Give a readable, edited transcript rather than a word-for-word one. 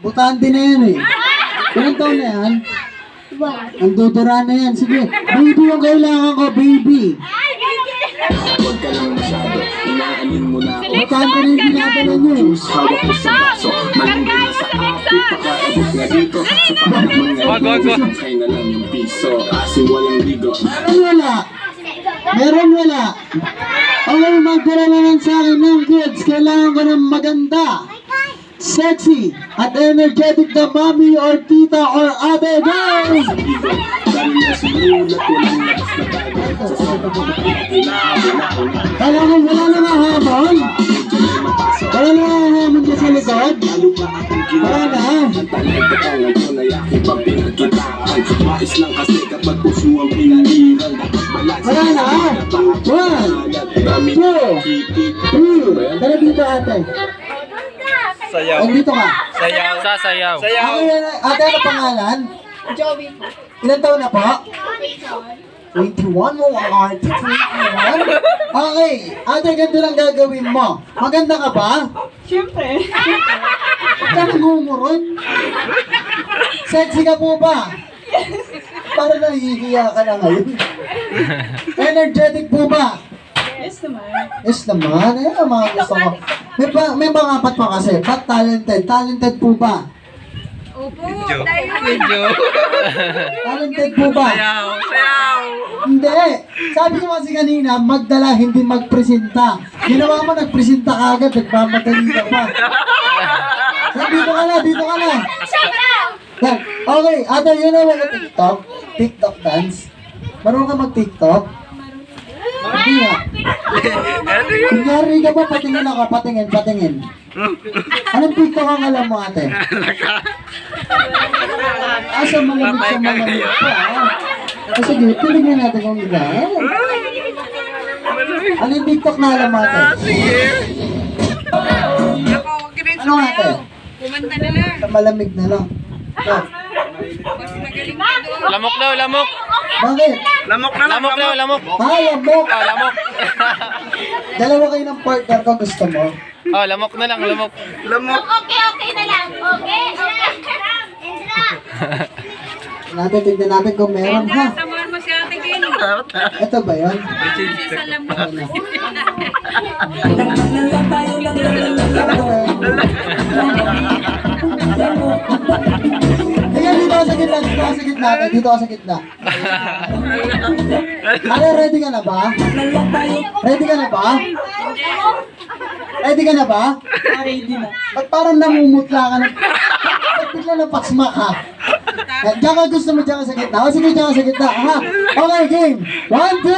Butante na yan eh. Ilang taon na yan? Ang dudura na yan. Sige, baby yung kailangan ko, baby. Huwag ka lang masyado, inaalin mo na ako. Butante na yung ginagawa niyo eh. Hawak ko sa baso, malunin na sa api. Pakaabot nga dito, sa pagkaman nga kay na lang yung piso. Kasi walang ligo. Meron wala. Meron wala. Okay, magdala lang sa akin ng kids. Kailangan ko ng maganda, sexy, at energetic na mommy or tita or ate. Go! Dahil na sinulat, walang lakas na bagay. Sa sobrang Wala na nga hamon. Wala na nga hamon ka sa likod. Wala na. Talaga ka ngayon ay aking papinakitaan. Mais lang kasi kapag puso ang pinaniran. Wala na. 1, 2, 3. Tara dito ate. Sayaw. Dito ka. Sayaw. Sasayaw. Ate, ano pangalan? Joey. Ilan taon na po? 21 mo, 21. Okay, ate, ganito lang gagawin mo. Maganda ka ba? Siyempre. Huwag ka nangungurot. Sexy ka po ba? Para nahihiya ka na ngayon. Energetic po ba? Yes naman. Yes naman, eh, ang mga gusto ko. May mga apat pa kasi. But talented. Talented po ba? Opo. Video. Talented po ba? Sayaw. Hindi. Sabi ko kasi kanina, magdala, hindi magpresenta. Ginawa mo, nagpresenta ka agad, nagmamadali ka pa. So, dito ka na. Yan. Okay, ate, you know what TikTok? TikTok dance? Marunong ka mag-TikTok? Hindi nga. Kunyari ka ba, patingin ako, patingin. Anong TikTok ang alam mo, ate? Asa malamig pa, sige, tinignan natin kung iba. Ano yung TikTok na alam mo, ate? Ano, ate? Kumanta na lang. Sa malamig na lang. Lamok daw, lamok. Bakit? Lamok. Lamok. Lamok! Lamok. Dalawa kayo ng partner ko, gusto mo? Lamok na lang, lamok. Okay na lang. Okay. Tignan natin kung meron, ha? Samahan mo si Ate Kenny. Ito ba yun? Sa lamok. Ayan, dito ka sa gitna. Dito ka sa gitna. Ano, ready ka na ba? Ready ka na ba? Ready na. Ba't parang namumutla ka na? Ba't bigla na paksma ka? Diyan ka gusto mo, diyan ka sa gitna. O sige, diyan ka sa gitna. Ha? Okay, game. 1, 2.